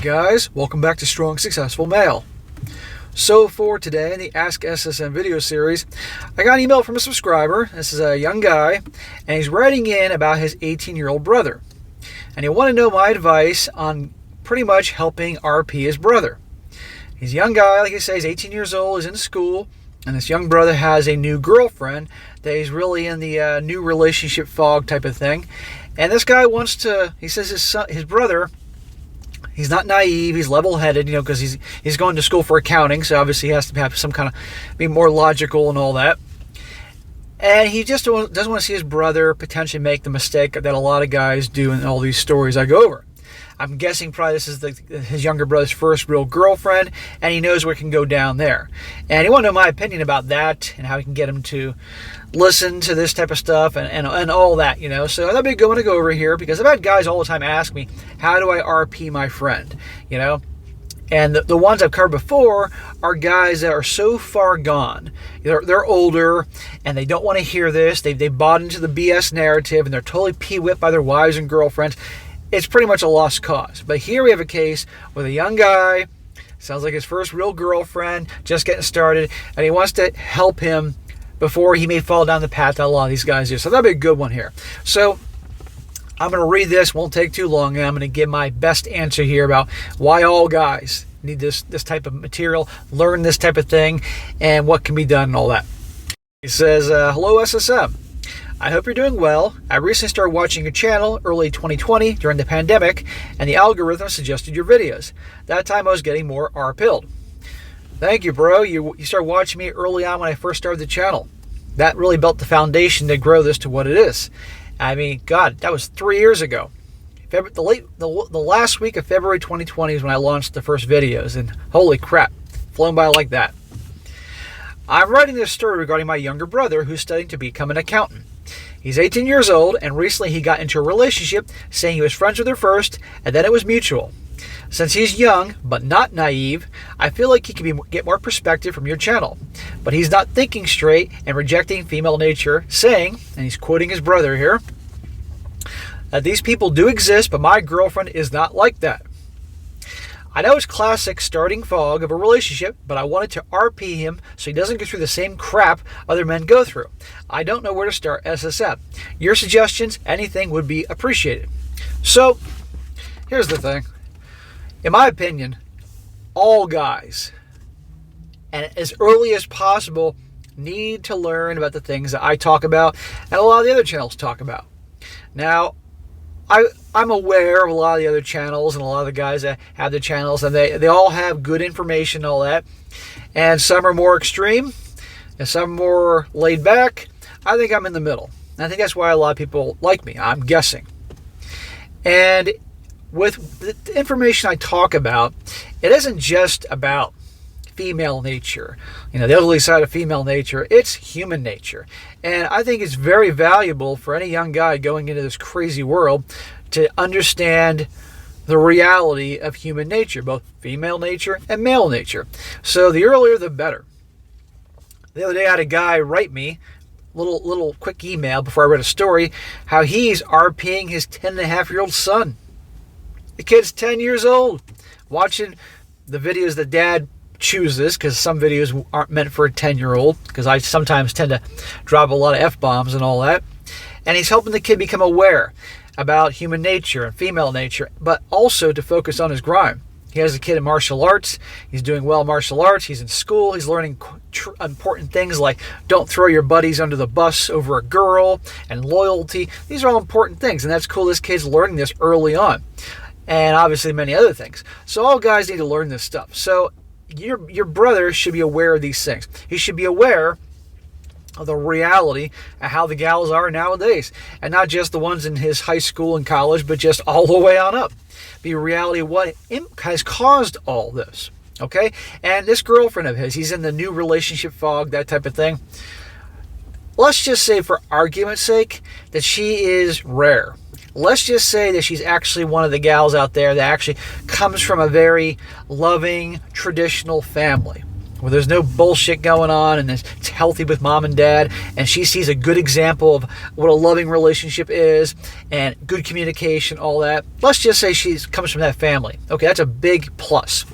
guys, welcome back to Strong Successful Male. So for today in the Ask SSM video series, I got an email from a subscriber. This is a young guy, and he's writing in about his 18-year-old brother. And he wanted to know my advice on pretty much helping RP his brother. He's a young guy, like I say, he's 18 years old, he's in school, and this young brother has a new girlfriend that he's really in the new relationship fog type of thing. And this guy wants to, he says his brother, he's not naive, he's level-headed, because he's going to school for accounting, so obviously he has to have some kind of, be more logical and all that. And he just doesn't want to see his brother potentially make the mistake that a lot of guys do in all these stories I go over. I'm guessing probably this is his younger brother's first real girlfriend, and he knows what can go down there. And he wanted to know my opinion about that and how he can get him to listen to this type of stuff and all that, So that'd be a good one to go over here, because I've had guys all the time ask me, how do I RP my friend, And the ones I've covered before are guys that are so far gone. They're older, and they don't want to hear this. They bought into the BS narrative, and they're totally pee-whipped by their wives and girlfriends. It's pretty much a lost cause. But here we have a case with a young guy, sounds like his first real girlfriend, just getting started, and he wants to help him before he may fall down the path that a lot of these guys do. So that'll be a good one here. So I'm going to read this, won't take too long, and I'm going to give my best answer here about why all guys need this type of material, learn this type of thing, and what can be done and all that. He says, hello SSM. I hope you're doing well. I recently started watching your channel early 2020 during the pandemic, and the algorithm suggested your videos. That time I was getting more R-pilled. Thank you, bro. You started watching me early on when I first started the channel. That really built the foundation to grow this to what it is. I mean, God, that was 3 years ago. The last week of February 2020 is when I launched the first videos, and holy crap, flown by like that. I'm writing this story regarding my younger brother who's studying to become an accountant. He's 18 years old, and recently he got into a relationship saying he was friends with her first, and then it was mutual. Since he's young, but not naive, I feel like he can get more perspective from your channel. But he's not thinking straight and rejecting female nature, saying, and he's quoting his brother here, that these people do exist, but my girlfriend is not like that. I know it's classic starting fog of a relationship, but I wanted to RP him so he doesn't go through the same crap other men go through. I don't know where to start SSM. Your suggestions, anything would be appreciated. So, here's the thing. In my opinion, all guys, and as early as possible, need to learn about the things that I talk about and a lot of the other channels talk about. Now, I'm aware of a lot of the other channels and a lot of the guys that have the channels, and they all have good information and all that. And some are more extreme, and some are more laid back. I think I'm in the middle. And I think that's why a lot of people like me, I'm guessing. And with the information I talk about, it isn't just about female nature, the ugly side of female nature. It's human nature. And I think it's very valuable for any young guy going into this crazy world to understand the reality of human nature, both female nature and male nature. So the earlier, the better. The other day I had a guy write me, little quick email before I read a story, how he's RPing his 10-and-a-half-year-old son. The kid's 10 years old, watching the videos that dad chooses, because some videos aren't meant for a 10-year-old, because I sometimes tend to drop a lot of F-bombs and all that. And he's helping the kid become aware about human nature and female nature, but also to focus on his grind. He has a kid in martial arts. He's doing well in martial arts. He's in school. He's learning important things like don't throw your buddies under the bus over a girl and loyalty. These are all important things, and that's cool. This kid's learning this early on. And obviously many other things. So all guys need to learn this stuff. So your brother should be aware of these things. He should be aware of the reality of how the gals are nowadays. And not just the ones in his high school and college, but just all the way on up. Be reality of what has caused all this. Okay? And this girlfriend of his, he's in the new relationship fog, that type of thing. Let's just say, for argument's sake, that she is rare. Let's just say that she's actually one of the gals out there that actually comes from a very loving, traditional family. where there's no bullshit going on and it's healthy with mom and dad, and she sees a good example of what a loving relationship is and good communication, all that. Let's just say she comes from that family. Okay, that's a big plus.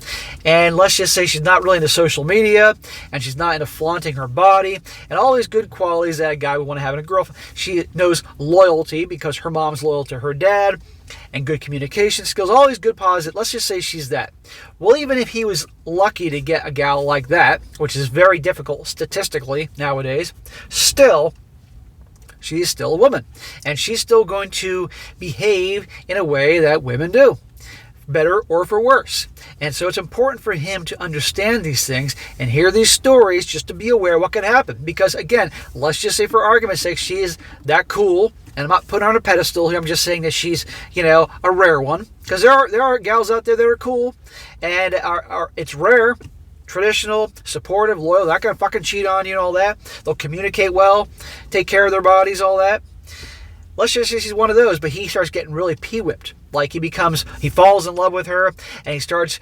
And let's just say she's not really into social media and she's not into flaunting her body and all these good qualities that a guy would want to have in a girlfriend. She knows loyalty because her mom's loyal to her dad, and good communication skills, all these good positives. Let's just say she's that. Well, even if he was lucky to get a gal like that, which is very difficult statistically nowadays, still, she's still a woman. And she's still going to behave in a way that women do, better or for worse. And so it's important for him to understand these things and hear these stories just to be aware of what can happen. Because again, let's just say for argument's sake, she is that cool. And I'm not putting her on a pedestal here. I'm just saying that she's, a rare one. Because there are gals out there that are cool. And it's rare, traditional, supportive, loyal. They're not going to fucking cheat on you and all that. They'll communicate well, take care of their bodies, all that. Let's just say she's one of those, but he starts getting really pee-whipped. Like he falls in love with her, and he starts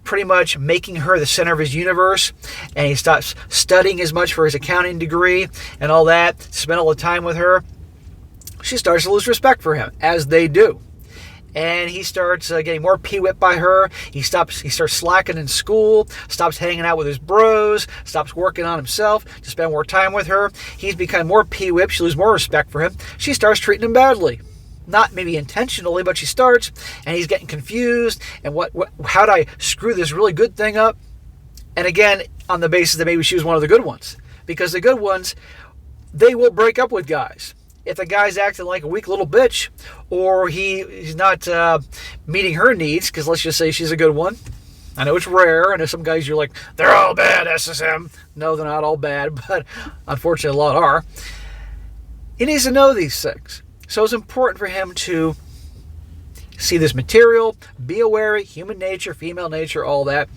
pretty much making her the center of his universe, and he starts studying as much for his accounting degree and all that, spend all the time with her. She starts to lose respect for him, as they do. And he starts getting more pee-whipped by her. He starts slacking in school, stops hanging out with his bros, stops working on himself to spend more time with her. He's become more pee-whipped. She loses more respect for him. She starts treating him badly. Not maybe intentionally, but she starts, and he's getting confused. And how do I screw this really good thing up? And again, on the basis that maybe she was one of the good ones. Because the good ones, they will break up with guys. If the guy's acting like a weak little bitch, or he's not meeting her needs, because let's just say she's a good one. I know it's rare. I know some guys you're like, they're all bad, SSM. No, they're not all bad, but unfortunately a lot are. He needs to know these things. So it's important for him to see this material, be aware of human nature, female nature, all that.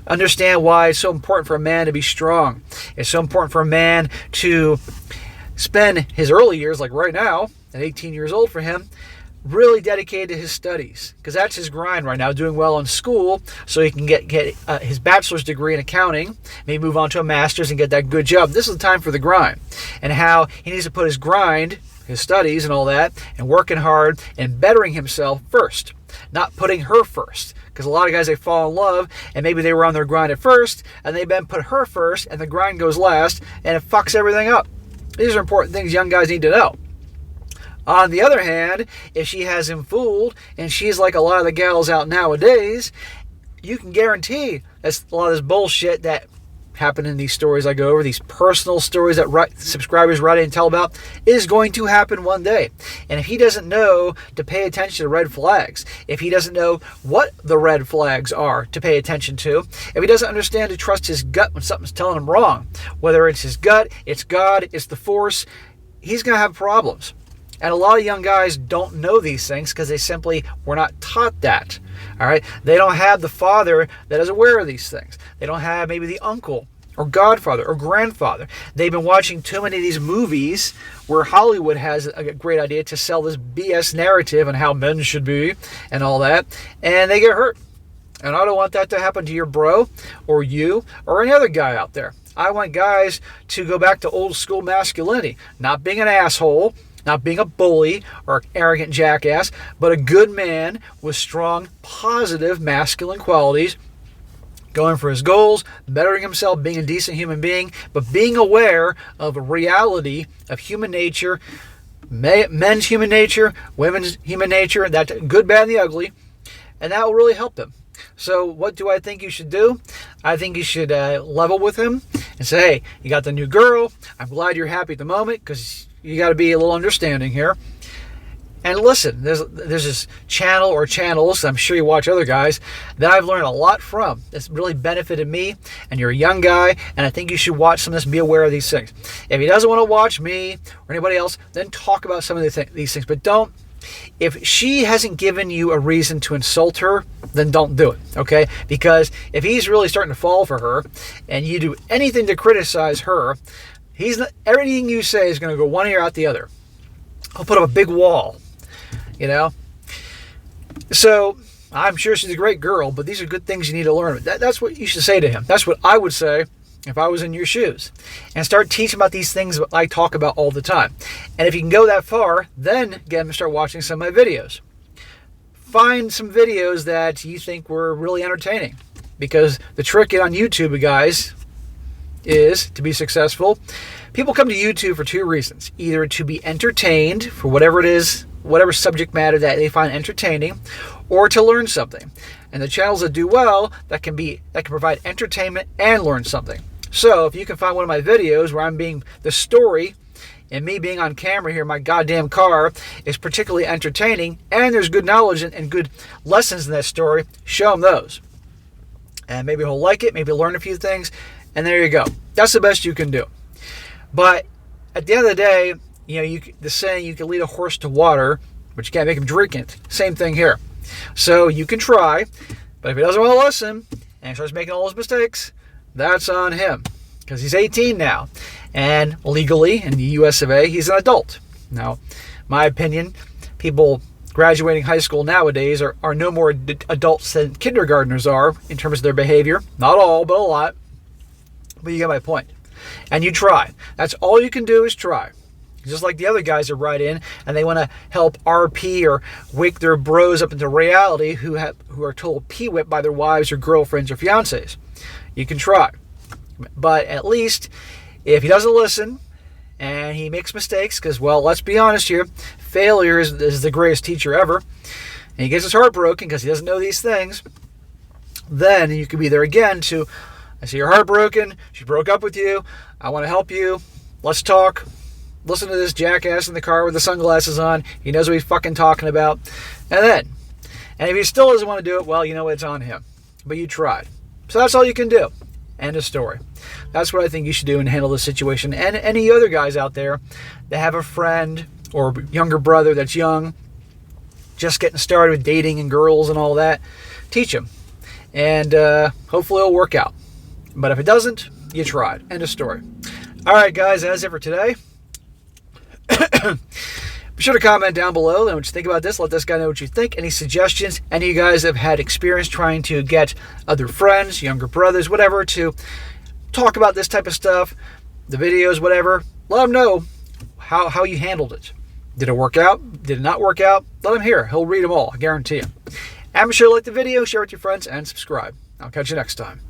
Understand why it's so important for a man to be strong. It's so important for a man to spend his early years, like right now, at 18 years old for him, really dedicated to his studies. Because that's his grind right now, doing well in school so he can get his bachelor's degree in accounting, maybe move on to a master's and get that good job. This is the time for the grind. And how he needs to put his grind, his studies and all that, and working hard and bettering himself first. Not putting her first. Because a lot of guys, they fall in love, and maybe they were on their grind at first, and they then put her first, and the grind goes last, and it fucks everything up. These are important things young guys need to know. On the other hand, if she has him fooled, and she's like a lot of the gals out nowadays, you can guarantee that's a lot of this bullshit that happened in these stories I go over, these personal stories that subscribers write in and tell about, is going to happen one day. And if he doesn't know to pay attention to red flags, if he doesn't know what the red flags are to pay attention to, if he doesn't understand to trust his gut when something's telling him wrong, whether it's his gut, it's God, it's the force, he's going to have problems. And a lot of young guys don't know these things because they simply were not taught that. All right? They don't have the father that is aware of these things. They don't have maybe the uncle or godfather or grandfather. They've been watching too many of these movies where Hollywood has a great idea to sell this BS narrative on how men should be and all that, and they get hurt. And I don't want that to happen to your bro or you or any other guy out there. I want guys to go back to old school masculinity, not being an asshole, not being a bully or an arrogant jackass, but a good man with strong, positive, masculine qualities, going for his goals, bettering himself, being a decent human being, but being aware of a reality of human nature, men's human nature, women's human nature, that good, bad, and the ugly, and that will really help them. So what do I think you should do? I think you should level with him and say, hey, you got the new girl. I'm glad you're happy at the moment because you got to be a little understanding here. And listen, there's this channel or channels, I'm sure you watch other guys, that I've learned a lot from. It's really benefited me, and you're a young guy, and I think you should watch some of this and be aware of these things. If he doesn't want to watch me or anybody else, then talk about some of these things. But don't. If she hasn't given you a reason to insult her, then don't do it, okay? Because if he's really starting to fall for her, and you do anything to criticize her, everything you say is going to go one ear out the other. He'll put up a big wall, you know? So, I'm sure she's a great girl, but these are good things you need to learn. That's what you should say to him. That's what I would say if I was in your shoes, and start teaching about these things that I talk about all the time. And if you can go that far, then get them to start watching some of my videos. Find some videos that you think were really entertaining. Because the trick on YouTube, guys, is to be successful. People come to YouTube for two reasons. Either to be entertained for whatever it is, whatever subject matter that they find entertaining, or to learn something. And the channels that do well, that can provide entertainment and learn something. So if you can find one of my videos where I'm being the story and me being on camera here in my goddamn car is particularly entertaining and there's good knowledge and good lessons in that story, show them those. And maybe he'll like it, maybe learn a few things, and there you go. That's the best you can do. But at the end of the day, the saying, you can lead a horse to water, but you can't make him drink it. Same thing here. So you can try, but if he doesn't want to listen and he starts making all those mistakes, that's on him. Because he's 18 now. And legally, in the US of A, he's an adult. Now, my opinion, people graduating high school nowadays are no more adults than kindergartners are in terms of their behavior. Not all, but a lot. But you get my point. And you try. That's all you can do is try. Just like the other guys that write in and they want to help RP or wake their bros up into reality who are told P-whipped by their wives or girlfriends or fiancés. You can try. But at least if he doesn't listen and he makes mistakes, because, well, let's be honest here, failure is the greatest teacher ever, and he gets his heart broken because he doesn't know these things, then you can be there again to, I see your heart broken, she broke up with you, I want to help you, let's talk. Listen to this jackass in the car with the sunglasses on. He knows what he's fucking talking about. And if he still doesn't want to do it, well, you know what? It's on him. But you tried. So that's all you can do. End of story. That's what I think you should do and handle this situation. And any other guys out there that have a friend or younger brother that's young, just getting started with dating and girls and all that, teach them. And hopefully it'll work out. But if it doesn't, you tried. End of story. All right, guys, that's it for today. Be sure to comment down below and what you think about this. Let this guy know what you think. Any suggestions? Any of you guys have had experience trying to get other friends, younger brothers, whatever, to talk about this type of stuff, the videos, whatever. Let him know how you handled it. Did it work out? Did it not work out? Let him hear. He'll read them all. I guarantee you. And be sure to like the video, share it with your friends, and subscribe. I'll catch you next time.